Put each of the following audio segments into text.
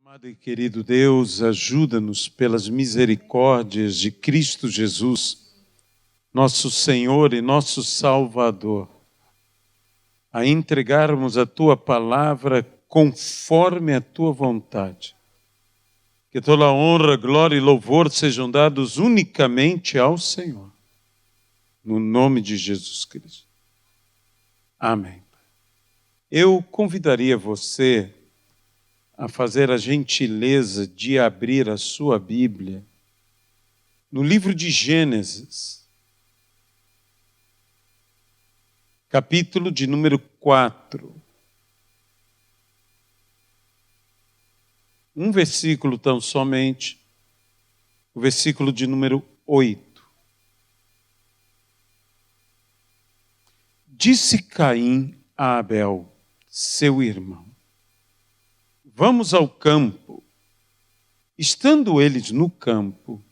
Amado e querido Deus, ajuda-nos pelas misericórdias de Cristo Jesus, nosso Senhor e nosso Salvador, a entregarmos a Tua palavra conforme a Tua vontade. Que toda honra, glória e louvor sejam dados unicamente ao Senhor, no nome de Jesus Cristo. Amém. Eu convidaria você a fazer a gentileza de abrir a sua Bíblia no livro de Gênesis, capítulo de número 4. Um versículo tão somente, o versículo de número 8. Disse Caim a Abel, seu irmão: vamos ao campo. Estando eles no campo,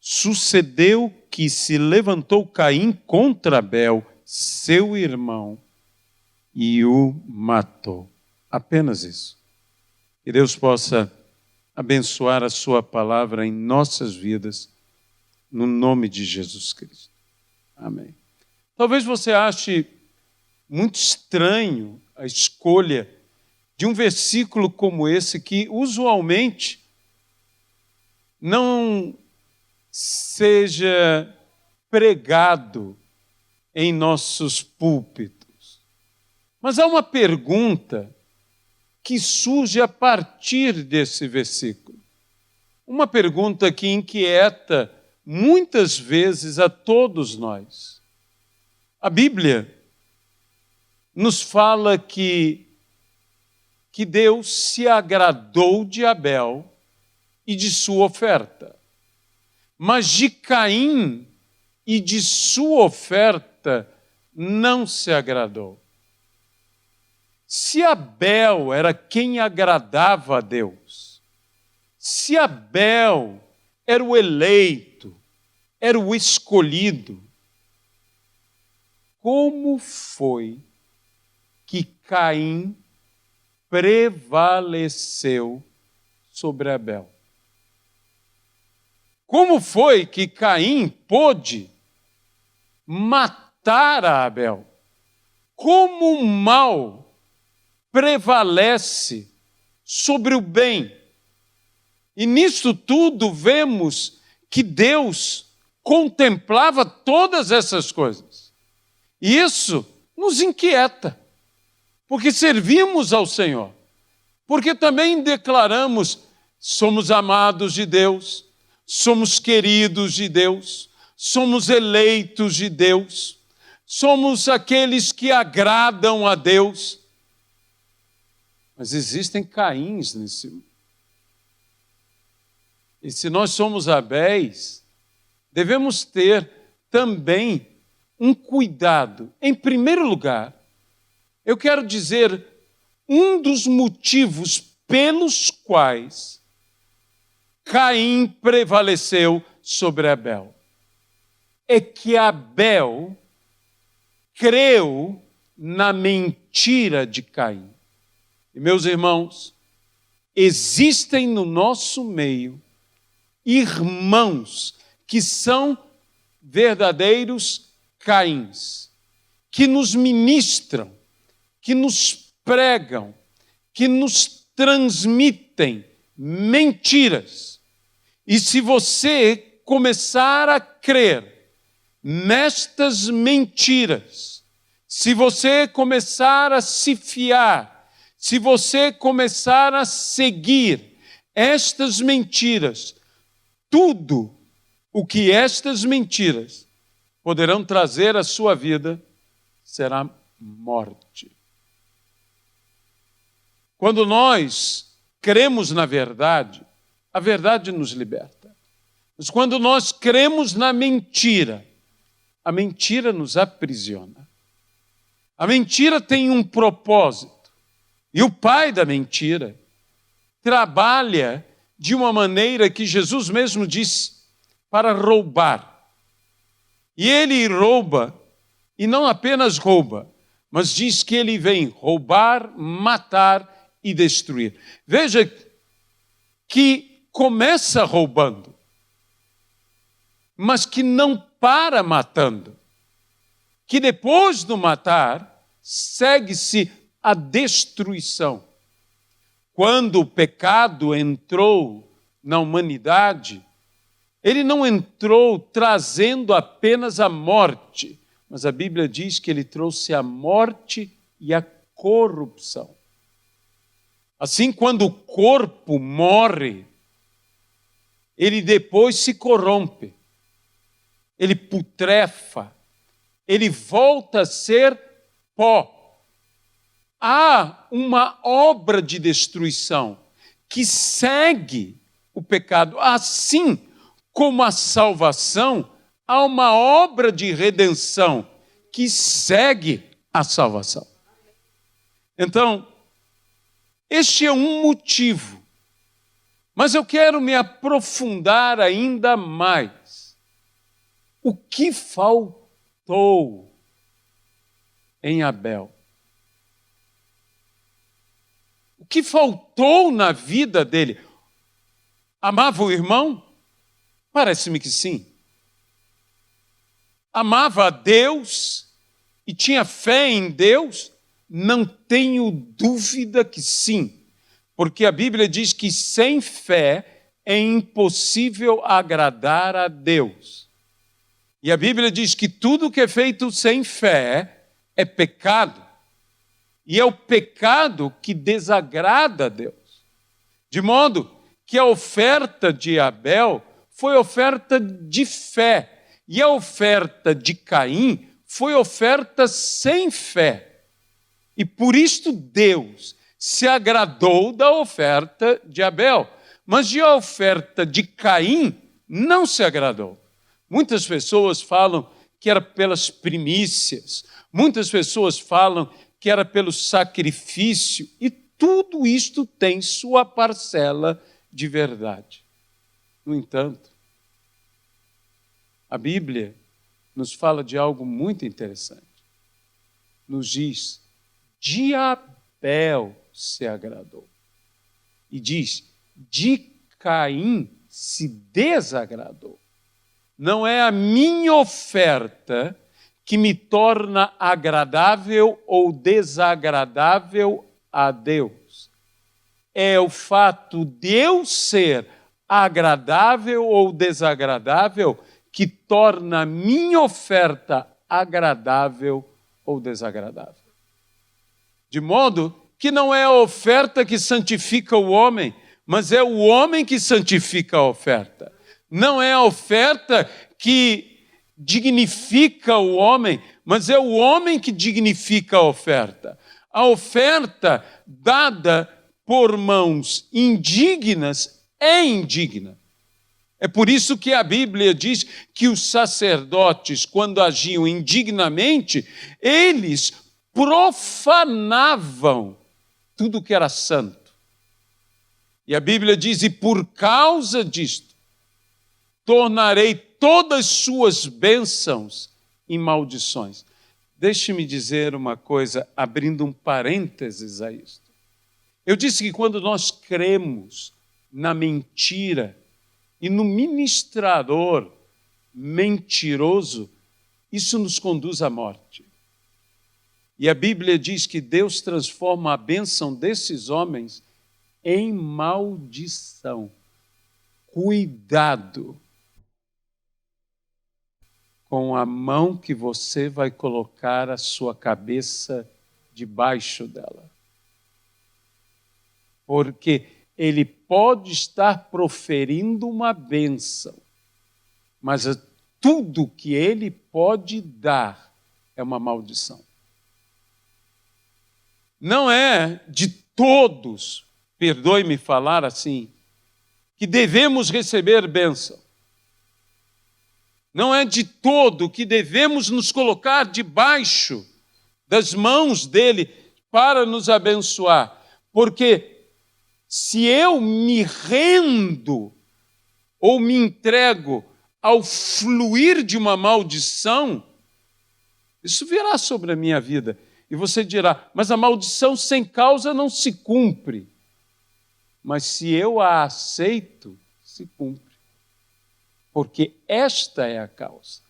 sucedeu que se levantou Caim contra Abel, seu irmão, e o matou. Apenas isso. Que Deus possa abençoar a sua palavra em nossas vidas, no nome de Jesus Cristo. Amém. Talvez você ache muito estranho a escolha de um versículo como esse, que usualmente não seja pregado em nossos púlpitos. Mas há uma pergunta que surge a partir desse versículo. Uma pergunta que inquieta muitas vezes a todos nós. A Bíblia nos fala que Deus se agradou de Abel e de sua oferta. Mas de Caim e de sua oferta não se agradou. Se Abel era quem agradava a Deus, se Abel era o eleito, era o escolhido, como foi que Caim prevaleceu sobre Abel? Como foi que Caim pôde matar a Abel? Como o mal prevalece sobre o bem? E nisto tudo vemos que Deus contemplava todas essas coisas. E isso nos inquieta, porque servimos ao Senhor, porque também declaramos: somos amados de Deus, somos queridos de Deus, somos eleitos de Deus, somos aqueles que agradam a Deus. Mas existem Caíns nesse mundo. E se nós somos Abéis, devemos ter também um cuidado. Em primeiro lugar, eu quero dizer, um dos motivos pelos quais Caim prevaleceu sobre Abel é que Abel creu na mentira de Caim. E, meus irmãos, existem no nosso meio irmãos que são verdadeiros Caíns, que nos ministram, que nos pregam, que nos transmitem mentiras. E se você começar a crer nestas mentiras, se você começar a se fiar, se você começar a seguir estas mentiras, tudo o que estas mentiras poderão trazer à sua vida será morte. Quando nós cremos na verdade, a verdade nos liberta. Mas quando nós cremos na mentira, a mentira nos aprisiona. A mentira tem um propósito. E o pai da mentira trabalha de uma maneira que Jesus mesmo disse, para roubar. E ele rouba, e não apenas rouba, mas diz que ele vem roubar, matar e destruir. Veja que começa roubando, mas que não para matando, que depois do matar, segue-se a destruição. Quando o pecado entrou na humanidade, ele não entrou trazendo apenas a morte, mas a Bíblia diz que ele trouxe a morte e a corrupção. Assim, quando o corpo morre, ele depois se corrompe, ele putrefa, ele volta a ser pó. Há uma obra de destruição que segue o pecado. Assim como a salvação, há uma obra de redenção que segue a salvação. Então, este é um motivo, mas eu quero me aprofundar ainda mais. O que faltou em Abel? O que faltou na vida dele? Amava o irmão? Parece-me que sim. Amava a Deus e tinha fé em Deus? Não tenho dúvida que sim, porque a Bíblia diz que sem fé é impossível agradar a Deus. E a Bíblia diz que tudo que é feito sem fé é pecado. E é o pecado que desagrada a Deus. De modo que a oferta de Abel foi oferta de fé. E a oferta de Caim foi oferta sem fé. E por isto Deus se agradou da oferta de Abel. Mas de a oferta de Caim não se agradou. Muitas pessoas falam que era pelas primícias. Muitas pessoas falam que era pelo sacrifício, e tudo isto tem sua parcela de verdade. No entanto, a Bíblia nos fala de algo muito interessante. Nos diz, de Abel se agradou. E diz, de Caim se desagradou. Não é a minha oferta que me torna agradável ou desagradável a Deus. É o fato de eu ser agradável ou desagradável que torna a minha oferta agradável ou desagradável. De modo que não é a oferta que santifica o homem, mas é o homem que santifica a oferta. Não é a oferta que dignifica o homem, mas é o homem que dignifica a oferta. A oferta dada por mãos indignas é indigna. É por isso que a Bíblia diz que os sacerdotes, quando agiam indignamente, eles profanavam tudo que era santo. E a Bíblia diz, e por causa disto, tornarei todas suas bênçãos em maldições. Deixe-me dizer uma coisa, abrindo um parênteses a isto. Eu disse que quando nós cremos na mentira e no ministrador mentiroso, isso nos conduz à morte. E a Bíblia diz que Deus transforma a bênção desses homens em maldição. Cuidado com a mão que você vai colocar a sua cabeça debaixo dela. Porque ele pode estar proferindo uma bênção, mas tudo que ele pode dar é uma maldição. Não é de todos, perdoe-me falar assim, que devemos receber bênção. Não é de todo que devemos nos colocar debaixo das mãos dele para nos abençoar. Porque se eu me rendo ou me entrego ao fluir de uma maldição, isso virá sobre a minha vida. E você dirá, mas a maldição sem causa não se cumpre. mas se eu a aceito, se cumpre. Porque esta é a causa.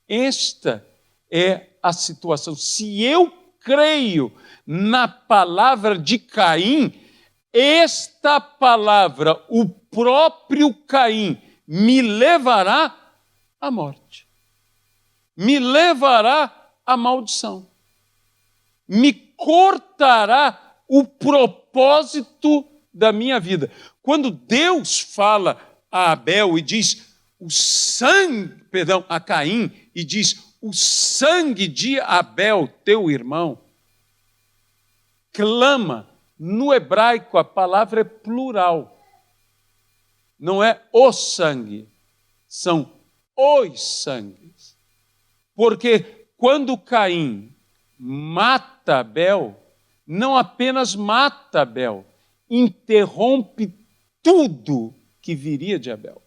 Esta é a situação. Se eu creio na palavra de Caim, esta palavra, o próprio Caim, me levará à morte. Me levará à maldição. Me cortará o propósito da minha vida. Quando Deus fala a Abel e diz a Caim, e diz o sangue de Abel, teu irmão, clama, no hebraico a palavra é plural. Não é o sangue, são os sangues. Porque quando Caim mata Abel, não apenas mata Abel, interrompe tudo que viria de Abel.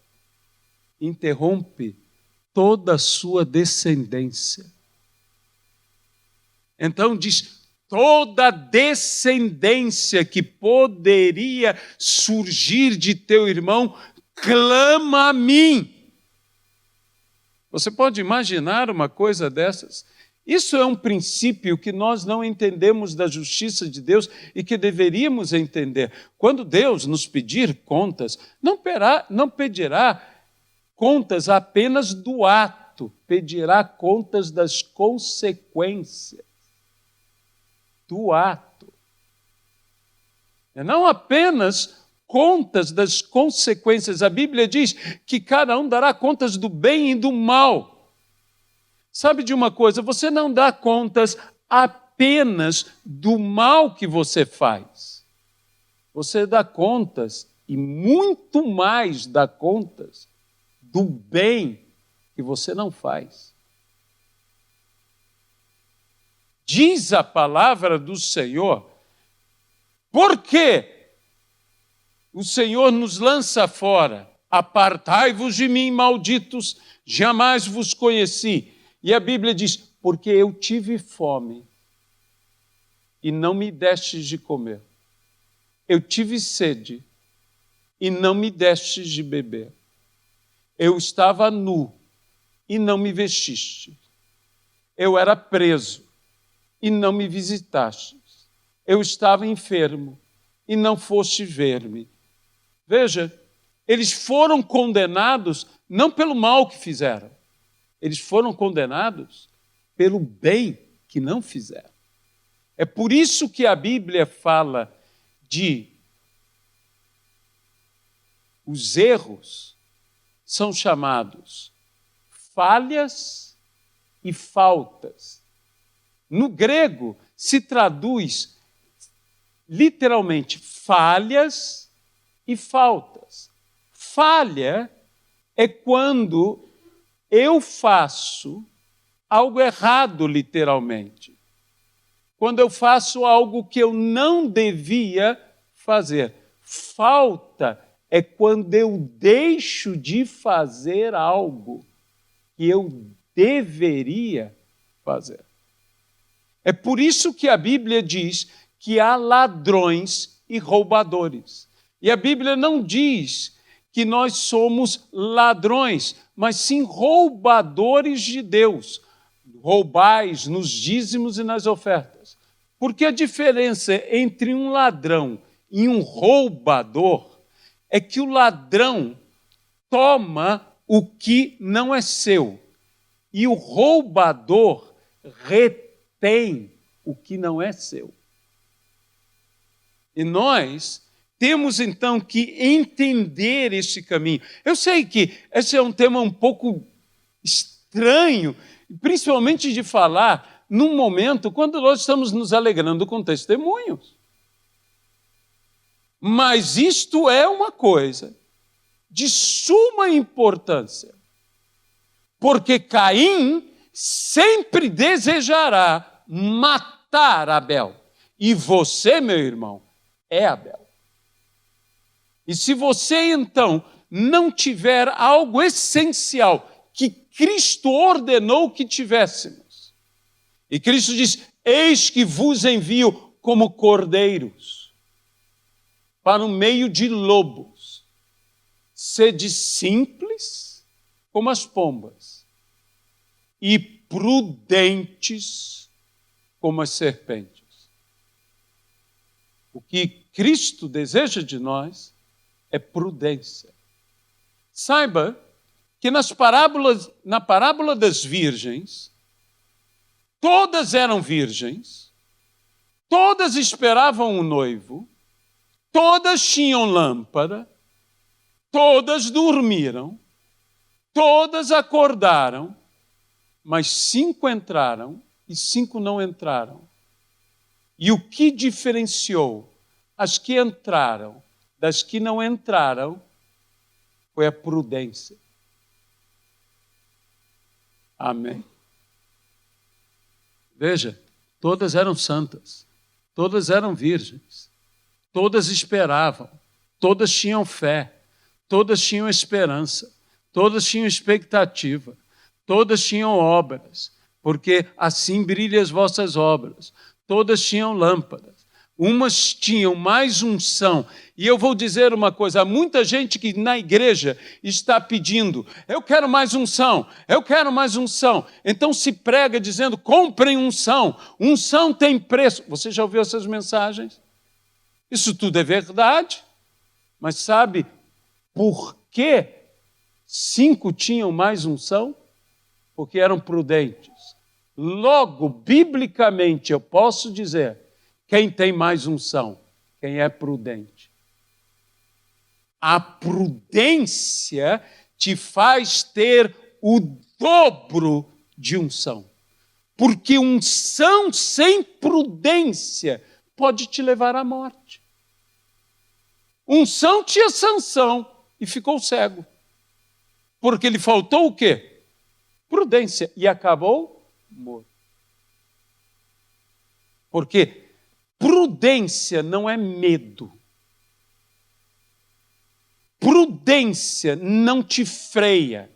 Interrompe toda a sua descendência. Então diz, toda a descendência que poderia surgir de teu irmão, clama a mim. Você pode imaginar uma coisa dessas? Isso é um princípio que nós não entendemos da justiça de Deus e que deveríamos entender. Quando Deus nos pedir contas, não pedirá contas apenas do ato, pedirá contas das consequências do ato. E não apenas contas das consequências. A Bíblia diz que cada um dará contas do bem e do mal. Sabe de uma coisa? Você não dá contas apenas do mal que você faz. Você dá contas, e muito mais dá contas, do bem que você não faz. Diz a palavra do Senhor, porque o Senhor nos lança fora. Apartai-vos de mim, malditos, jamais vos conheci. E a Bíblia diz, porque eu tive fome e não me destes de comer. Eu tive sede e não me destes de beber. Eu estava nu e não me vestiste. Eu era preso e não me visitastes. Eu estava enfermo e não foste ver-me. Veja, eles foram condenados não pelo mal que fizeram. Eles foram condenados pelo bem que não fizeram. É por isso que a Bíblia fala de os erros são chamados falhas e faltas. No grego se traduz literalmente falhas e faltas. Falha é quando eu faço algo errado, literalmente. Quando eu faço algo que eu não devia fazer. Falta é quando eu deixo de fazer algo que eu deveria fazer. É por isso que a Bíblia diz que há ladrões e roubadores. E a Bíblia não diz que nós somos ladrões, mas sim roubadores de Deus. Roubais nos dízimos e nas ofertas. Porque a diferença entre um ladrão e um roubador é que o ladrão toma o que não é seu e o roubador retém o que não é seu. E nós temos, então, que entender esse caminho. Eu sei que esse é um tema um pouco estranho, principalmente de falar num momento quando nós estamos nos alegrando com testemunhos. Mas isto é uma coisa de suma importância, porque Caim sempre desejará matar Abel. E você, meu irmão, é Abel. E se você, então, não tiver algo essencial que Cristo ordenou que tivéssemos, e Cristo diz, eis que vos envio como cordeiros. para o meio de lobos. Sede simples como as pombas e prudentes como as serpentes. O que Cristo deseja de nós é prudência. Saiba que na parábola das virgens, todas eram virgens, todas esperavam um noivo, todas tinham lâmpada, todas dormiram, todas acordaram, mas 5 entraram e 5 não entraram. E o que diferenciou as que entraram das que não entraram foi a prudência. Amém? Veja, todas eram santas, todas eram virgens, todas esperavam, todas tinham fé, todas tinham esperança, todas tinham expectativa, todas tinham obras, porque assim brilham as vossas obras. Todas tinham lâmpadas, umas tinham mais unção. E eu vou dizer uma coisa, há muita gente que na igreja está pedindo, eu quero mais unção, eu quero mais unção. Então se prega dizendo, comprem unção, unção tem preço. Você já ouviu essas mensagens? Isso tudo é verdade, mas sabe por que 5 tinham mais unção? Porque eram prudentes. Logo, biblicamente, eu posso dizer, quem tem mais unção? Quem é prudente. A prudência te faz ter o dobro de unção. Porque unção sem prudência pode te levar à morte. Unção tinha Sansão e ficou cego. Porque lhe faltou o quê? Prudência. E acabou morto. Porque prudência não é medo. Prudência não te freia.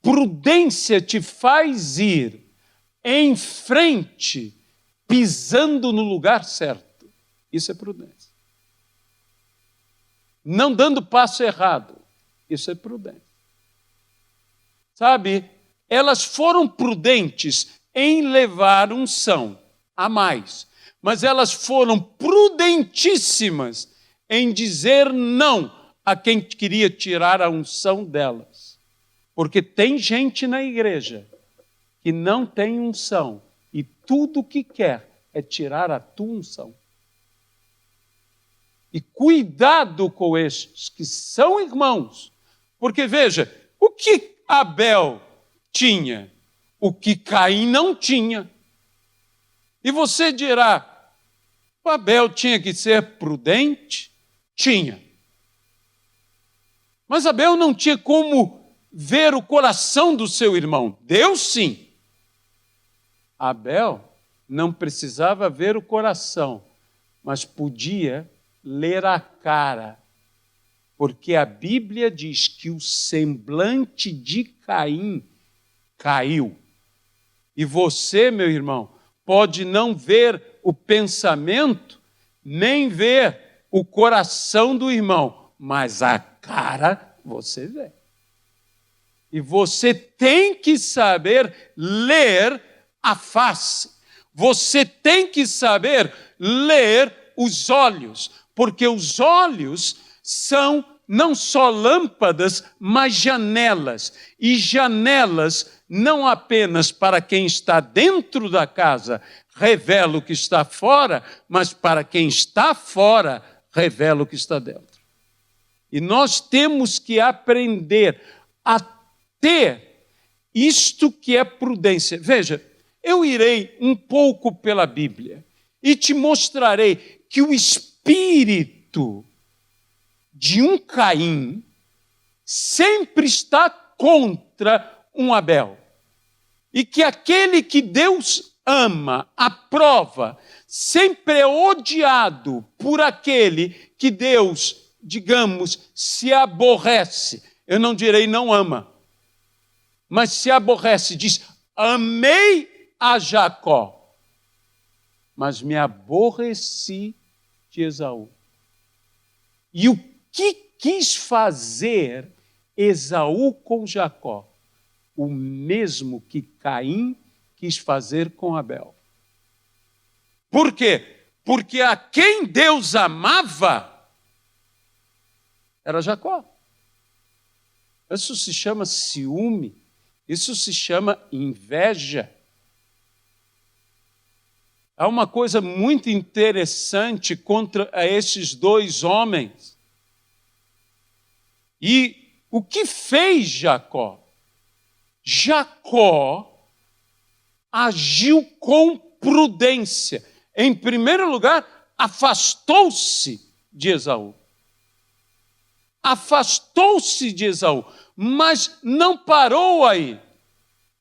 Prudência te faz ir em frente, pisando no lugar certo. Isso é prudência. Não dando passo errado. Isso é prudência. Sabe, elas foram prudentes em levar unção a mais, mas elas foram prudentíssimas em dizer não a quem queria tirar a unção delas. Porque tem gente na igreja que não tem unção e tudo o que quer é tirar a tua unção. E cuidado com estes que são irmãos, porque veja, o que Abel tinha, o que Caim não tinha. E você dirá, o Abel tinha que ser prudente? Tinha. Mas Abel não tinha como ver o coração do seu irmão. Deus sim. Abel não precisava ver o coração, mas podia ler a cara. Porque a Bíblia diz que o semblante de Caim caiu. E você, meu irmão, pode não ver o pensamento, nem ver o coração do irmão, mas a cara você vê. E você tem que saber ler a face. Você tem que saber ler os olhos, porque os olhos são não só lâmpadas, mas janelas. E janelas não apenas para quem está dentro da casa revela o que está fora, mas para quem está fora revela o que está dentro. E nós temos que aprender a ter isto que é prudência. Veja, eu irei um pouco pela Bíblia e te mostrarei que o espírito de um Caim sempre está contra um Abel. E que aquele que Deus ama, aprova, sempre é odiado por aquele que Deus, digamos, se aborrece. Eu não direi não ama, mas se aborrece, diz, amei a Jacó, mas me aborreci de Esaú. E o que quis fazer Esaú com Jacó? O mesmo que Caim quis fazer com Abel. Por quê? Porque a quem Deus amava era Jacó. Isso se chama ciúme, isso se chama inveja. Há uma coisa muito interessante contra esses dois homens. E o que fez Jacó? Jacó agiu com prudência. Em primeiro lugar, afastou-se de Esaú. Afastou-se de Esaú, mas não parou aí.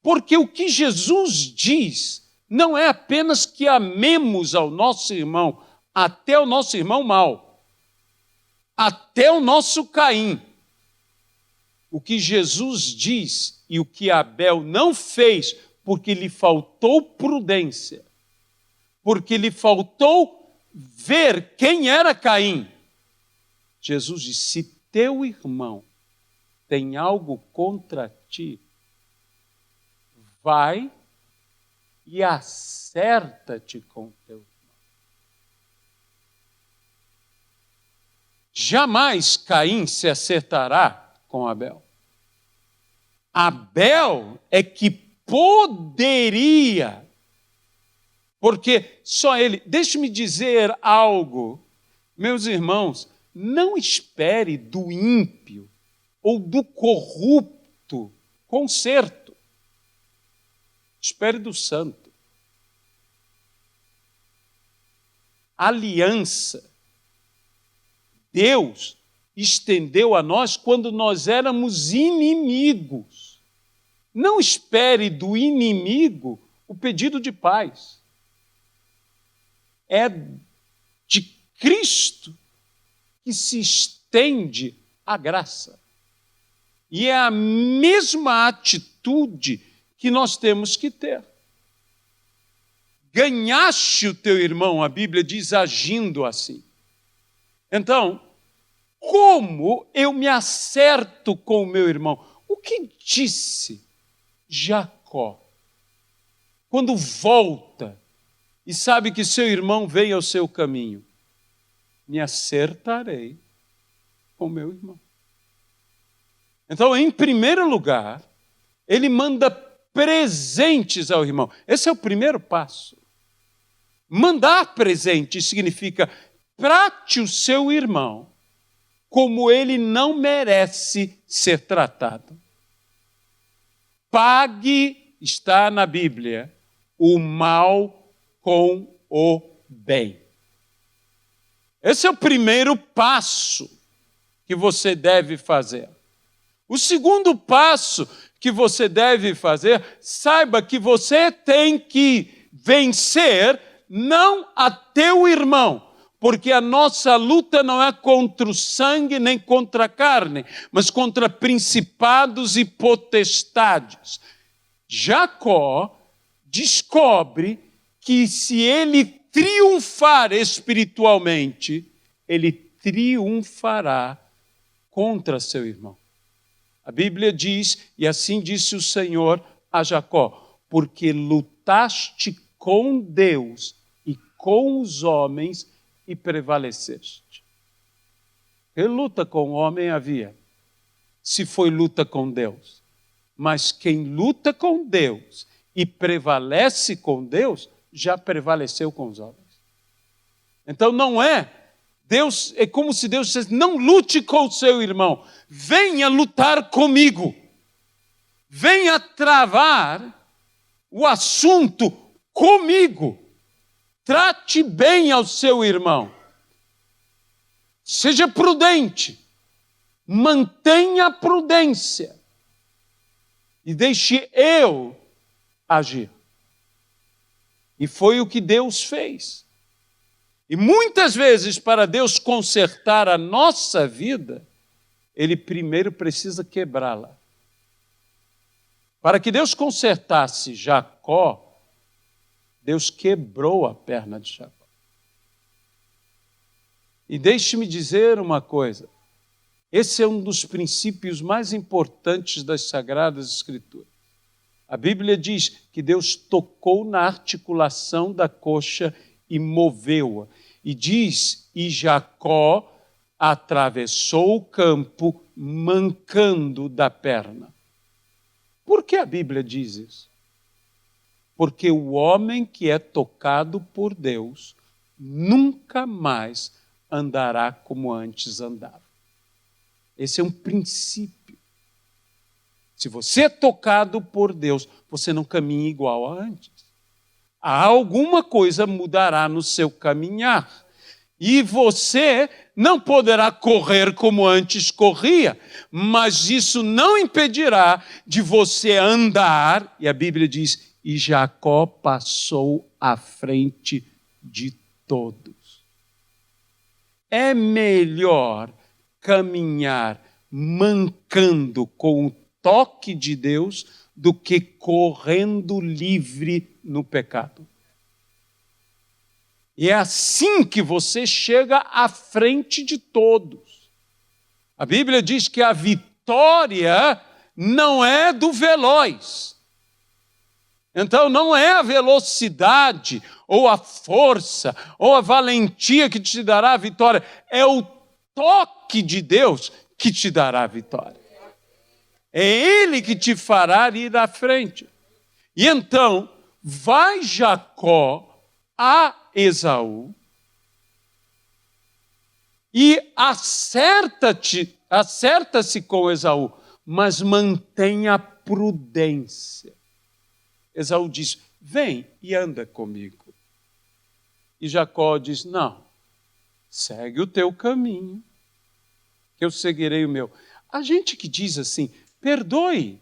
Porque o que Jesus diz não é apenas que amemos ao nosso irmão, até o nosso irmão mau, até o nosso Caim. O que Jesus diz e o que Abel não fez, porque lhe faltou prudência, porque lhe faltou ver quem era Caim. Jesus disse: se teu irmão tem algo contra ti, vai e acerta-te com teu irmão. Jamais Caim se acertará com Abel. Abel é que poderia, porque só ele. Deixe-me dizer algo, meus irmãos, não espere do ímpio ou do corrupto conserto. Espere do santo. Aliança. Deus estendeu a nós quando nós éramos inimigos. Não espere do inimigo o pedido de paz. É de Cristo que se estende a graça. E é a mesma atitude que nós temos que ter. Ganhaste o teu irmão, a Bíblia diz, agindo assim. Então, como eu me acerto com o meu irmão? O que disse Jacó quando volta e sabe que seu irmão vem ao seu caminho? Me acertarei com meu irmão. Então, em primeiro lugar, ele manda presentes ao irmão. Esse é o primeiro passo. Mandar presente significa: trate o seu irmão como ele não merece ser tratado. Pague, está na Bíblia, o mal com o bem. Esse é o primeiro passo que você deve fazer. O segundo passo que você deve fazer, saiba que você tem que vencer não a teu irmão, porque a nossa luta não é contra o sangue nem contra a carne, mas contra principados e potestades. Jacó descobre que se ele triunfar espiritualmente, ele triunfará contra seu irmão. A Bíblia diz, e assim disse o Senhor a Jacó: porque lutaste com Deus e com os homens e prevaleceste. Que luta com o homem havia, se foi luta com Deus? Mas quem luta com Deus e prevalece com Deus, já prevaleceu com os homens. Então não é, Deus, é como se Deus dissesse: não lute com o seu irmão, venha lutar comigo. Venha travar o assunto comigo. Trate bem ao seu irmão. Seja prudente. Mantenha a prudência. E deixe eu agir. E foi o que Deus fez. E muitas vezes, para Deus consertar a nossa vida, Ele primeiro precisa quebrá-la. Para que Deus consertasse Jacó, Deus quebrou a perna de Jacó. E deixe-me dizer uma coisa. Esse é um dos princípios mais importantes das Sagradas Escrituras. A Bíblia diz que Deus tocou na articulação da coxa e moveu-a. E diz, e Jacó atravessou o campo mancando da perna. Por que a Bíblia diz isso? Porque o homem que é tocado por Deus nunca mais andará como antes andava. Esse é um princípio. Se você é tocado por Deus, você não caminha igual a antes. Alguma coisa mudará no seu caminhar. E você não poderá correr como antes corria, mas isso não impedirá de você andar. E a Bíblia diz, e Jacó passou à frente de todos. É melhor caminhar mancando com o toque de Deus do que correndo livre no pecado. E é assim que você chega à frente de todos. A Bíblia diz que a vitória não é do veloz. Então não é a velocidade, ou a força, ou a valentia que te dará a vitória. É o toque de Deus que te dará a vitória. É Ele que te fará ir à frente. E então, vai Jacó a Esaú e acerta-se com Esaú, mas mantenha prudência. Esaú diz, vem e anda comigo. E Jacó diz, não, segue o teu caminho, que eu seguirei o meu. A gente que diz assim, perdoe.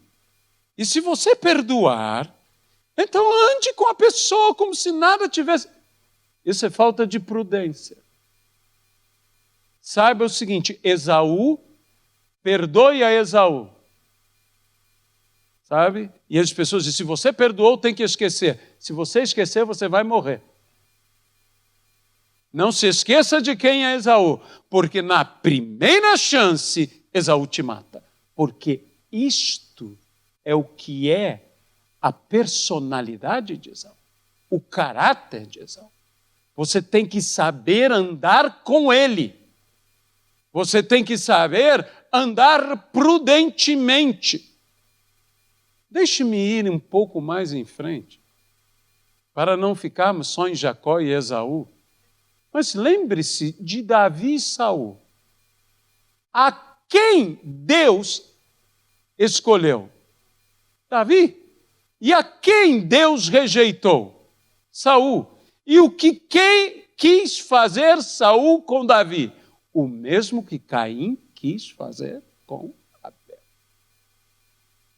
E se você perdoar, então ande com a pessoa como se nada tivesse. Isso é falta de prudência. Saiba o seguinte, Esaú, perdoe a Esaú. Sabe? E as pessoas dizem, se você perdoou, tem que esquecer. Se você esquecer, você vai morrer. Não se esqueça de quem é Esaú, porque na primeira chance, Esaú te mata. Porque isto é o que é a personalidade de Esaú, o caráter de Esaú. Você tem que saber andar com ele. Você tem que saber andar prudentemente. Deixe-me ir um pouco mais em frente, para não ficarmos só em Jacó e Esaú. Mas lembre-se de Davi e Saul. A quem Deus escolheu? Davi. E a quem Deus rejeitou? Saul. E o que quem quis fazer Saul com Davi? O mesmo que Caim quis fazer com Abel.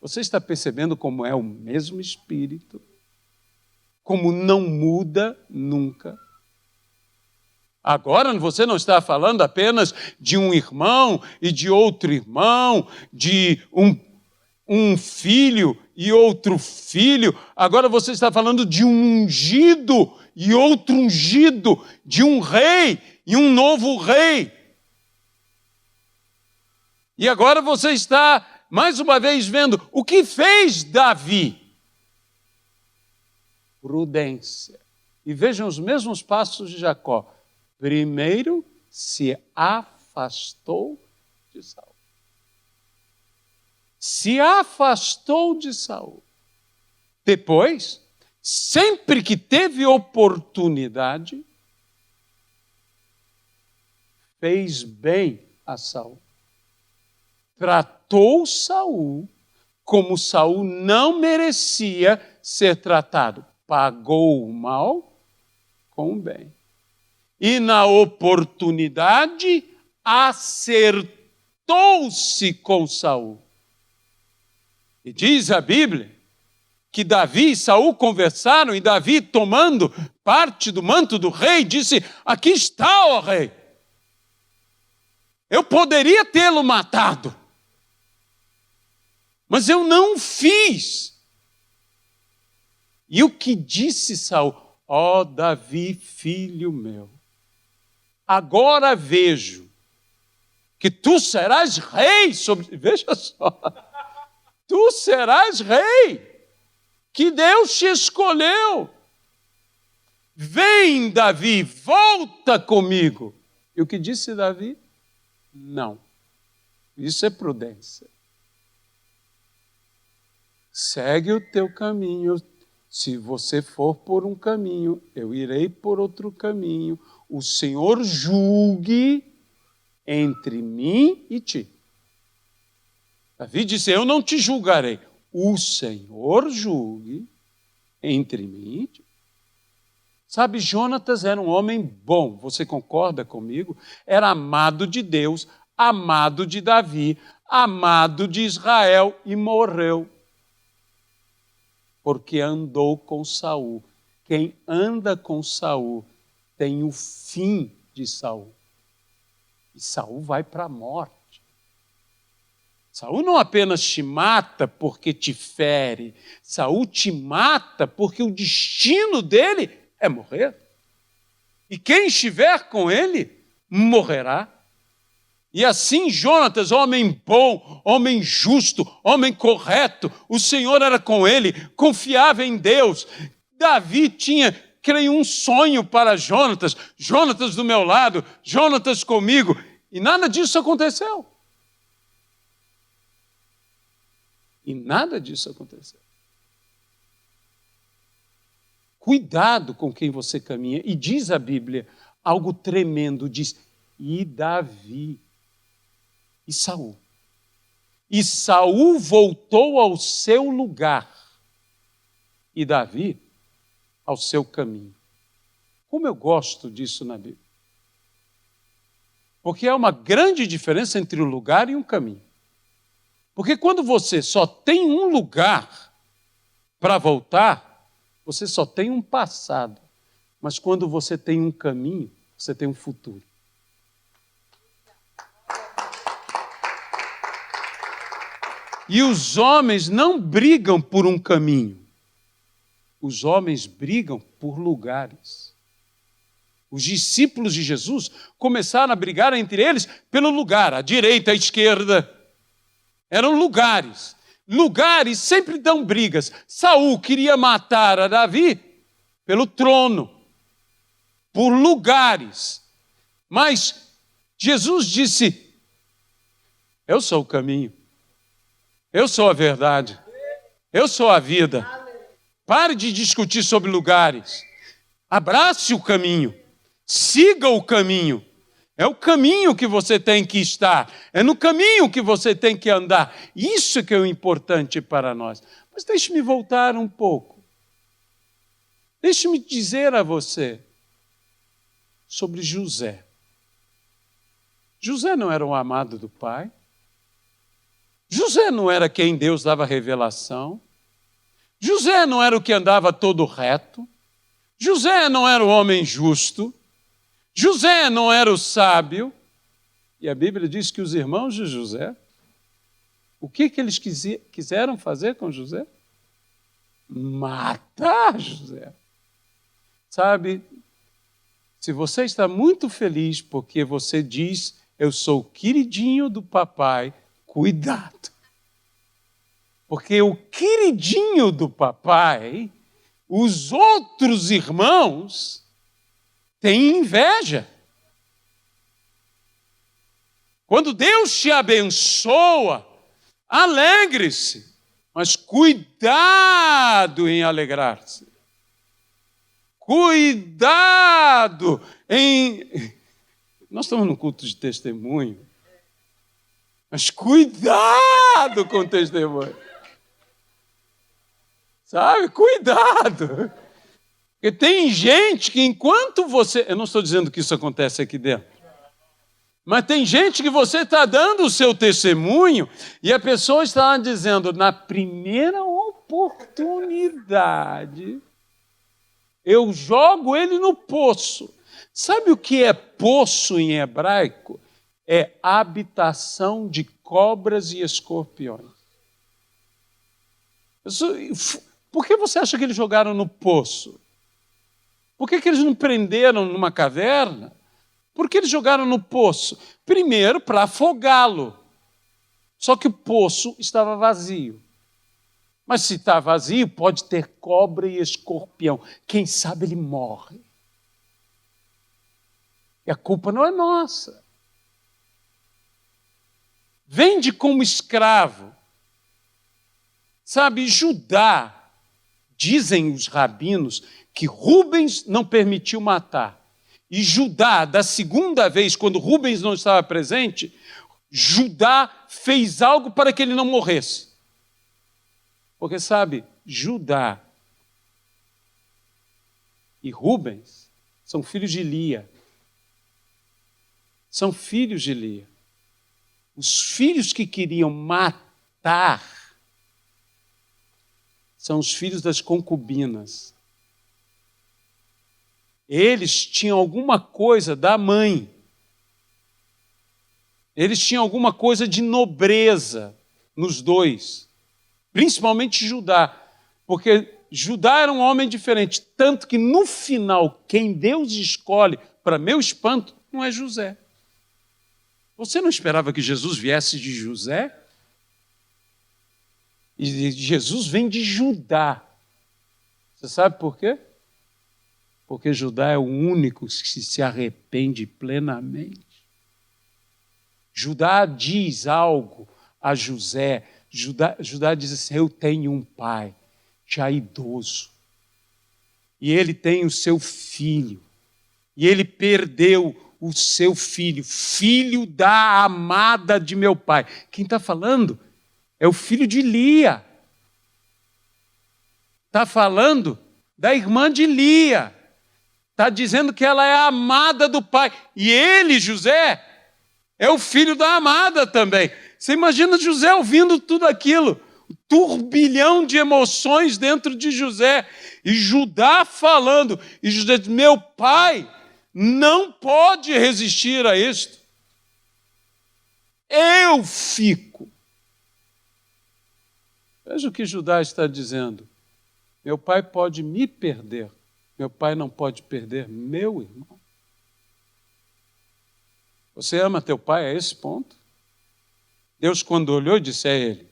Você está percebendo como é o mesmo espírito? Como não muda nunca? Agora você não está falando apenas de um irmão e de outro irmão, de um filho e outro filho. Agora você está falando de um ungido e outro ungido, de um rei e um novo rei. E agora você está, mais uma vez, vendo o que fez Davi. Prudência. E vejam os mesmos passos de Jacó. Primeiro, se afastou de Saul. Se afastou de Saul. Depois, sempre que teve oportunidade, fez bem a Saul. Tratou Saul como Saul não merecia ser tratado. Pagou o mal com o bem. E na oportunidade, acertou-se com Saul. E diz a Bíblia que Davi e Saul conversaram, e Davi, tomando parte do manto do rei, disse, aqui está, ó rei. Eu poderia tê-lo matado, mas eu não fiz. E o que disse Saul? Ó Davi, filho meu, agora vejo que tu serás rei sobre... Veja só, tu serás rei, que Deus te escolheu. Vem, Davi, volta comigo. E o que disse Davi? Não. Isso é prudência. Segue o teu caminho. Se você for por um caminho, eu irei por outro caminho. O Senhor julgue entre mim e ti. Davi disse, eu não te julgarei. O Senhor julgue entre mim e ti. Sabe, Jonatas era um homem bom, você concorda comigo? Era amado de Deus, amado de Davi, amado de Israel e morreu. Porque andou com Saul. Quem anda com Saul tem o fim de Saul. E Saul vai para a morte. Saul não apenas te mata porque te fere. Saul te mata porque o destino dele é morrer. E quem estiver com ele, morrerá. E assim Jonatas, homem bom, homem justo, homem correto, o Senhor era com ele, confiava em Deus. Davi tinha, creio, um sonho para Jonatas. Jonatas do meu lado, Jonatas comigo. E nada disso aconteceu. E nada disso aconteceu. Cuidado com quem você caminha. E diz a Bíblia algo tremendo, diz, e Davi, e Saul. E Saul voltou ao seu lugar, e Davi ao seu caminho. Como eu gosto disso na Bíblia. Porque há uma grande diferença entre o lugar e um caminho. Porque quando você só tem um lugar para voltar, você só tem um passado. Mas quando você tem um caminho, você tem um futuro. E os homens não brigam por um caminho. Os homens brigam por lugares. Os discípulos de Jesus começaram a brigar entre eles pelo lugar, a direita, a esquerda. Eram lugares. Lugares sempre dão brigas. Saul queria matar a Davi pelo trono, por lugares. Mas Jesus disse, eu sou o caminho, eu sou a verdade, eu sou a vida. Pare de discutir sobre lugares. Abrace o caminho, siga o caminho. É o caminho que você tem que estar. É no caminho que você tem que andar. Isso que é o importante para nós. Mas deixe-me voltar um pouco. Deixe-me dizer a você sobre José. José não era um amado do Pai. José não era quem Deus dava revelação. José não era o que andava todo reto. José não era o homem justo. José não era o sábio, e a Bíblia diz que os irmãos de José, o que eles quiseram fazer com José? Matar José. Sabe, se você está muito feliz porque você diz, eu sou o queridinho do papai, cuidado. Porque o queridinho do papai, os outros irmãos, tem inveja. Quando Deus te abençoa, alegre-se, mas cuidado em alegrar-se. Cuidado em... Nós estamos no culto de testemunho, mas cuidado com o testemunho. Sabe? Cuidado. Porque tem gente que enquanto você... Eu não estou dizendo que isso acontece aqui dentro. Mas tem gente que você está dando o seu testemunho e a pessoa está dizendo, na primeira oportunidade, eu jogo ele no poço. Sabe o que é poço em hebraico? É habitação de cobras e escorpiões. Por que você acha que eles jogaram no poço? Por que eles não prenderam numa caverna? Por que eles jogaram no poço? Primeiro, para afogá-lo. Só que o poço estava vazio. Mas se está vazio, pode ter cobra e escorpião. Quem sabe ele morre. E a culpa não é nossa. Vende como escravo. Sabe, Judá, dizem os rabinos, que Rubens não permitiu matar. E Judá, da segunda vez, quando Rubens não estava presente, Judá fez algo para que ele não morresse. Porque, sabe, Judá e Rubens são filhos de Lia. São filhos de Lia. Os filhos que queriam matar são os filhos das concubinas. Eles tinham alguma coisa da mãe. Eles tinham alguma coisa de nobreza nos dois. Principalmente Judá. Porque Judá era um homem diferente. Tanto que no final, quem Deus escolhe, para meu espanto, não é José. Você não esperava que Jesus viesse de José? E Jesus vem de Judá. Você sabe por quê? Porque Judá é o único que se arrepende plenamente. Judá diz algo a José. Judá diz assim, eu tenho um pai já idoso. E ele tem o seu filho. E ele perdeu o seu filho, filho da amada de meu pai. Quem está falando é o filho de Lia. Está falando da irmã de Lia. Está dizendo que ela é a amada do pai. E ele, José, é o filho da amada também. Você imagina José ouvindo tudo aquilo. O turbilhão de emoções dentro de José. E Judá falando. E José diz, meu pai não pode resistir a isto. Eu fico. Veja o que Judá está dizendo. Meu pai pode me perder. Meu pai não pode perder meu irmão. Você ama teu pai a esse ponto? Deus, quando olhou, disse a ele,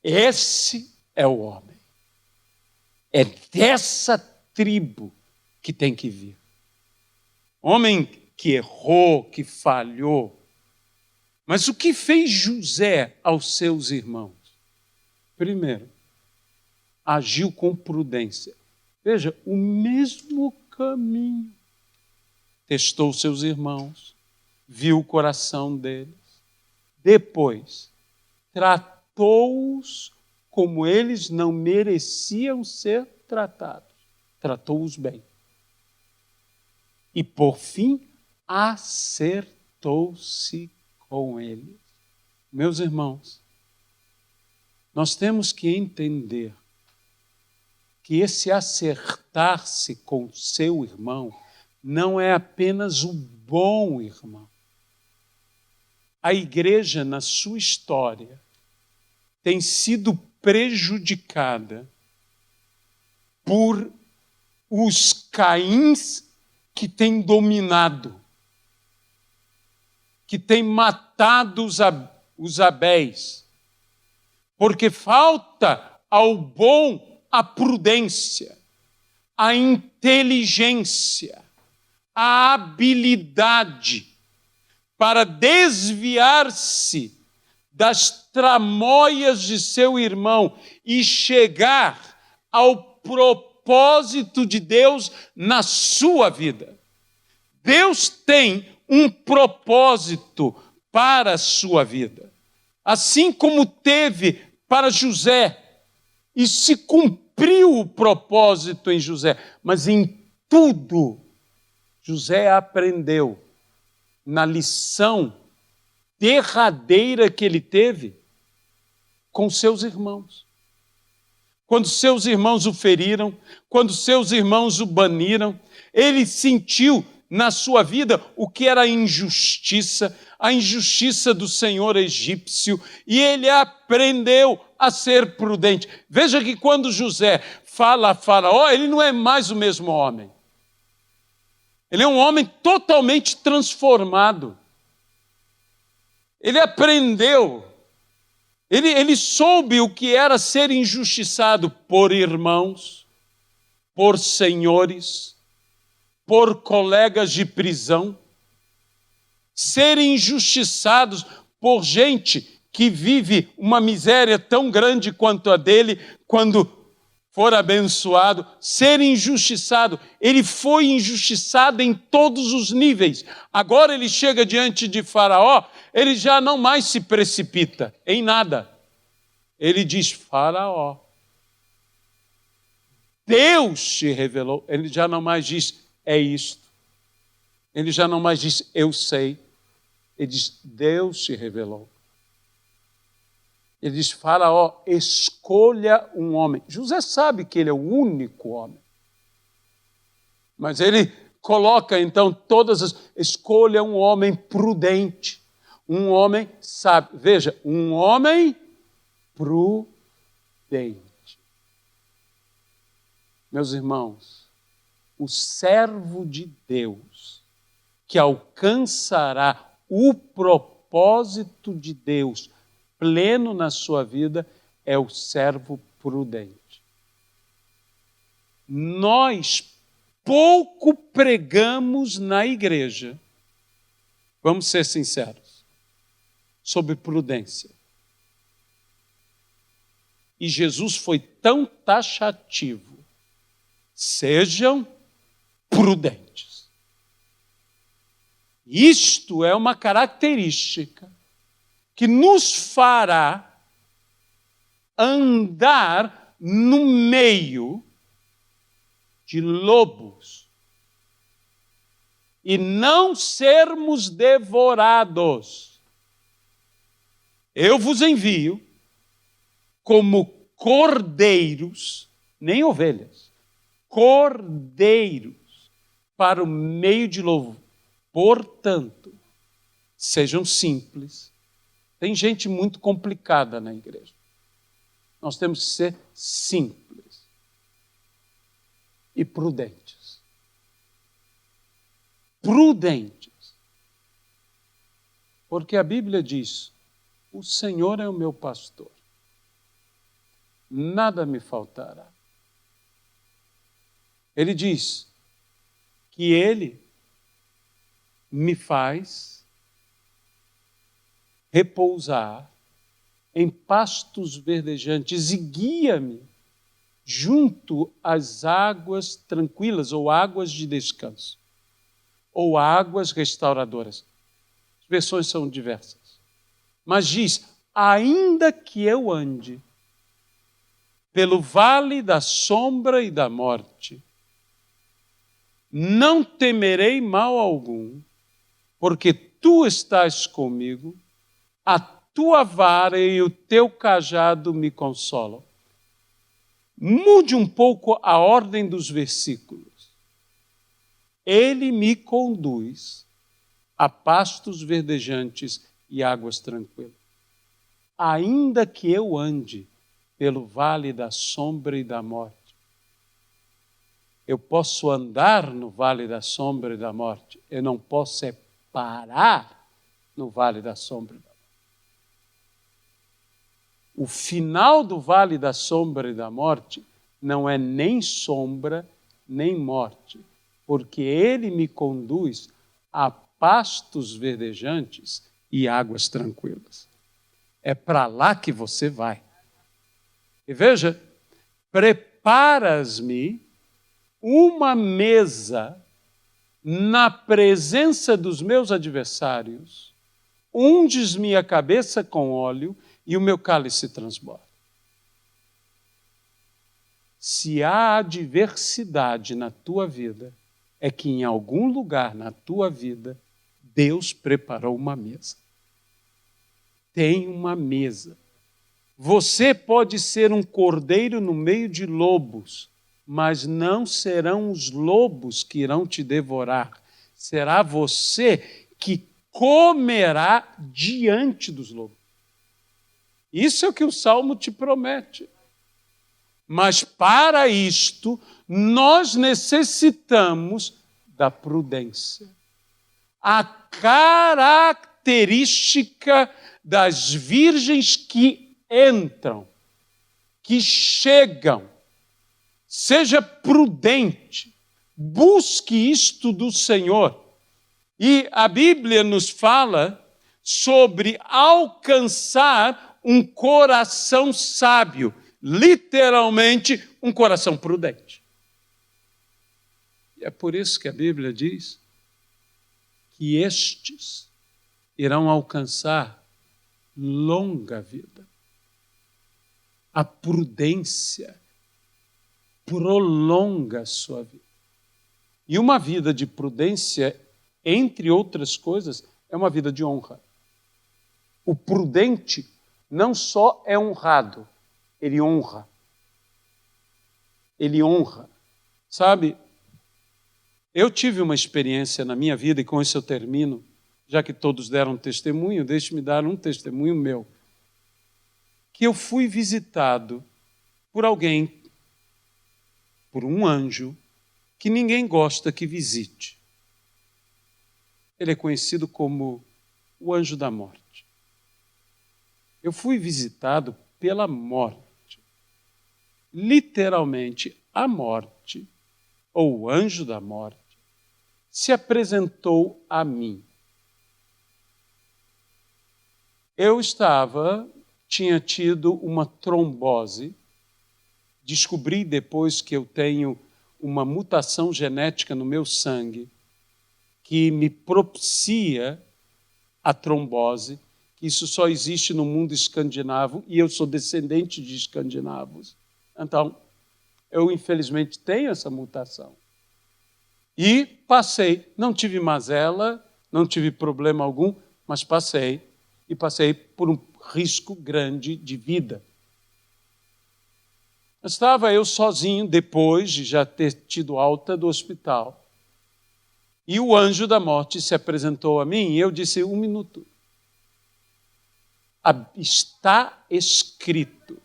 esse é o homem. É dessa tribo que tem que vir. Homem que errou, que falhou. Mas o que fez José aos seus irmãos? Primeiro, agiu com prudência. Veja, o mesmo caminho. Testou seus irmãos, viu o coração deles. Depois, tratou-os como eles não mereciam ser tratados. Tratou-os bem. E, por fim, acertou-se com eles. Meus irmãos, nós temos que entender que esse acertar-se com seu irmão não é apenas o bom irmão. A igreja, na sua história, tem sido prejudicada por os Caíns que têm dominado, que têm matado os Abéis, porque falta ao bom a prudência, a inteligência, a habilidade para desviar-se das tramóias de seu irmão e chegar ao propósito de Deus na sua vida. Deus tem um propósito para a sua vida, assim como teve para José, e se cumpriu o propósito em José, mas em tudo José aprendeu na lição derradeira que ele teve com seus irmãos. Quando seus irmãos o feriram, quando seus irmãos o baniram, ele sentiu na sua vida o que era a injustiça do senhor egípcio, e ele aprendeu a ser prudente. Veja que quando José fala a Faraó, ele não é mais o mesmo homem. Ele é um homem totalmente transformado. Ele aprendeu, ele soube o que era ser injustiçado por irmãos, por senhores, por colegas de prisão, ser injustiçados por gente que vive uma miséria tão grande quanto a dele, quando for abençoado, ser injustiçado. Ele foi injustiçado em todos os níveis. Agora ele chega diante de Faraó, ele já não mais se precipita em nada. Ele diz: Faraó, Deus te revelou. Ele já não mais diz: é isto. Ele já não mais diz: eu sei. Ele diz: Deus te revelou. Ele diz: Faraó, escolha um homem. José sabe que ele é o único homem. Mas ele coloca então escolha um homem prudente, um homem sábio. Veja, um homem prudente. Meus irmãos, o servo de Deus que alcançará o propósito de Deus pleno na sua vida é o servo prudente. Nós pouco pregamos na igreja, vamos ser sinceros, sobre prudência. E Jesus foi tão taxativo: sejam prudentes. Isto é uma característica que nos fará andar no meio de lobos e não sermos devorados. Eu vos envio como cordeiros, nem ovelhas, cordeiros para o meio de lobo. Portanto, sejam simples. Tem gente muito complicada na igreja. Nós temos que ser simples e prudentes. Prudentes. Porque a Bíblia diz: o Senhor é o meu pastor, nada me faltará. Ele diz que Ele me faz repousar em pastos verdejantes e guia-me junto às águas tranquilas, ou águas de descanso, ou águas restauradoras. As versões são diversas. Mas diz: ainda que eu ande pelo vale da sombra e da morte, não temerei mal algum, porque tu estás comigo, a tua vara e o teu cajado me consolam. Mude um pouco a ordem dos versículos. Ele me conduz a pastos verdejantes e águas tranquilas. Ainda que eu ande pelo vale da sombra e da morte. Eu posso andar no vale da sombra e da morte. Eu não posso parar no vale da sombra e da morte. O final do vale da sombra e da morte não é nem sombra, nem morte, porque Ele me conduz a pastos verdejantes e águas tranquilas. É para lá que você vai. E veja, preparas-me uma mesa na presença dos meus adversários, unges-me a cabeça com óleo e o meu cálice transborda. Se há adversidade na tua vida, é que em algum lugar na tua vida, Deus preparou uma mesa. Tem uma mesa. Você pode ser um cordeiro no meio de lobos, mas não serão os lobos que irão te devorar. Será você que comerá diante dos lobos. Isso é o que o Salmo te promete. Mas para isto, nós necessitamos da prudência. A característica das virgens que entram, que chegam. Seja prudente, busque isto do Senhor. E a Bíblia nos fala sobre alcançar um coração sábio, literalmente um coração prudente. E é por isso que a Bíblia diz que estes irão alcançar longa vida. A prudência prolonga a sua vida. E uma vida de prudência, entre outras coisas, é uma vida de honra. O prudente não só é honrado, ele honra. Ele honra. Sabe, eu tive uma experiência na minha vida, e com isso eu termino, já que todos deram testemunho, deixe-me dar um testemunho meu. Que eu fui visitado por alguém, por um anjo, que ninguém gosta que visite. Ele é conhecido como o anjo da morte. Eu fui visitado pela morte. Literalmente, a morte, ou o anjo da morte, se apresentou a mim. Eu tinha tido uma trombose, descobri depois que eu tenho uma mutação genética no meu sangue que me propicia a trombose, que isso só existe no mundo escandinavo, e eu sou descendente de escandinavos. Então, eu infelizmente tenho essa mutação. E passei, não tive mazela, não tive problema algum, mas passei por um risco grande de vida. Estava eu sozinho, depois de já ter tido alta do hospital, e o anjo da morte se apresentou a mim, e eu disse, 1 minuto. Está escrito,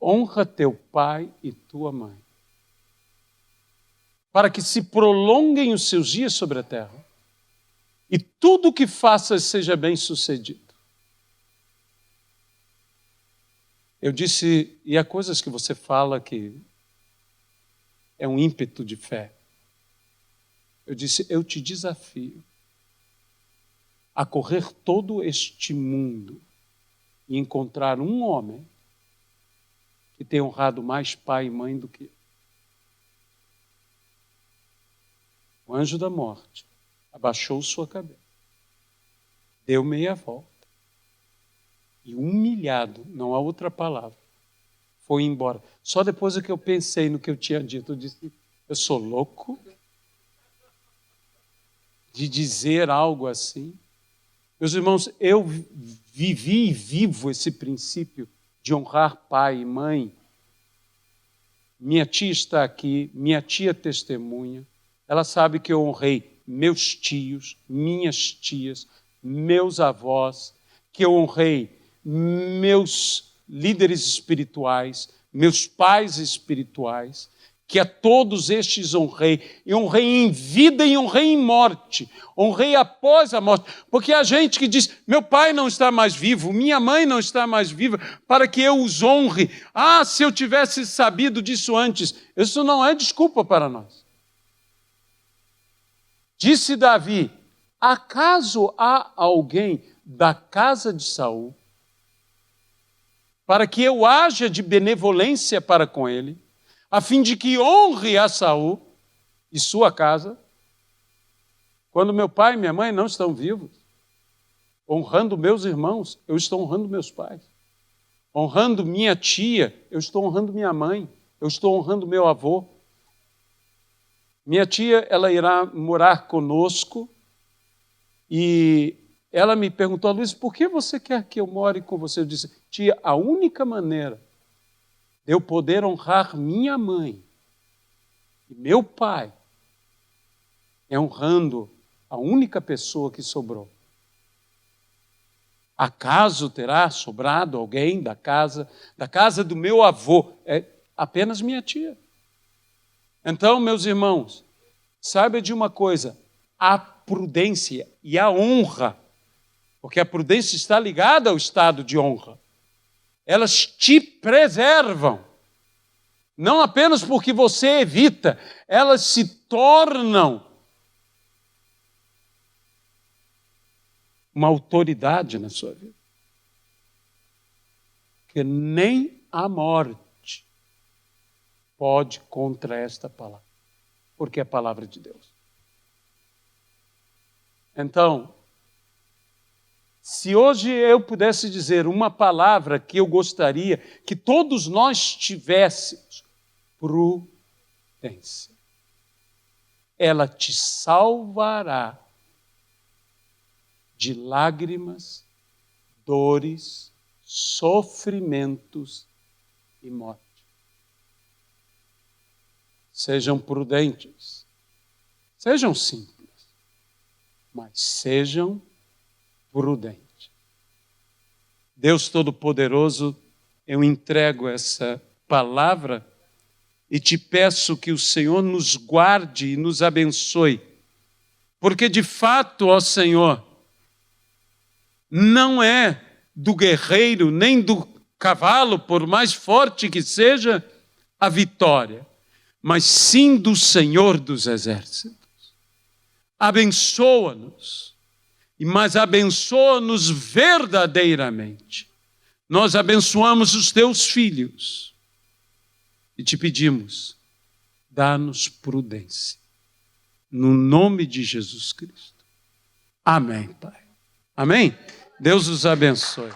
honra teu pai e tua mãe, para que se prolonguem os seus dias sobre a terra, e tudo o que faças seja bem sucedido. Eu disse, e há coisas que você fala que é um ímpeto de fé. Eu disse, eu te desafio a correr todo este mundo e encontrar um homem que tenha honrado mais pai e mãe do que eu. O anjo da morte abaixou sua cabeça, deu meia volta e, humilhado, não há outra palavra, foi embora. Só depois é que eu pensei no que eu tinha dito, eu disse, eu sou louco de dizer algo assim. Meus irmãos, eu vivi e vivo esse princípio de honrar pai e mãe. Minha tia está aqui, minha tia testemunha, ela sabe que eu honrei meus tios, minhas tias, meus avós, que eu honrei meus líderes espirituais, meus pais espirituais, que a todos estes honrei, e honrei em vida e honrei em morte, honrei após a morte, porque há gente que diz, meu pai não está mais vivo, minha mãe não está mais viva, para que eu os honre. Ah, se eu tivesse sabido disso antes. Isso não é desculpa para nós. Disse Davi, acaso há alguém da casa de Saul para que eu haja de benevolência para com ele, a fim de que honre a Saul e sua casa, quando meu pai e minha mãe não estão vivos? Honrando meus irmãos, eu estou honrando meus pais. Honrando minha tia, eu estou honrando minha mãe, eu estou honrando meu avô. Minha tia, ela irá morar conosco e ela me perguntou, Luiz, por que você quer que eu more com você? Eu disse, tia, a única maneira de eu poder honrar minha mãe e meu pai é honrando a única pessoa que sobrou. Acaso terá sobrado alguém da casa do meu avô? É apenas minha tia. Então, meus irmãos, saiba de uma coisa, a prudência e a honra, porque a prudência está ligada ao estado de honra, elas te preservam. Não apenas porque você evita, elas se tornam uma autoridade na sua vida. Que nem a morte pode contra esta palavra, porque é a palavra de Deus. Então, se hoje eu pudesse dizer uma palavra que eu gostaria que todos nós tivéssemos, prudência. Ela te salvará de lágrimas, dores, sofrimentos e morte. Sejam prudentes, sejam simples, mas sejam prudentes. Deus Todo-Poderoso, eu entrego essa palavra e te peço que o Senhor nos guarde e nos abençoe, porque de fato, ó Senhor, não é do guerreiro nem do cavalo, por mais forte que seja, a vitória, mas sim do Senhor dos Exércitos. Abençoa-nos, mas abençoa-nos verdadeiramente. Nós abençoamos os teus filhos e te pedimos, dá-nos prudência, no nome de Jesus Cristo. Amém, Pai. Amém? Deus os abençoe.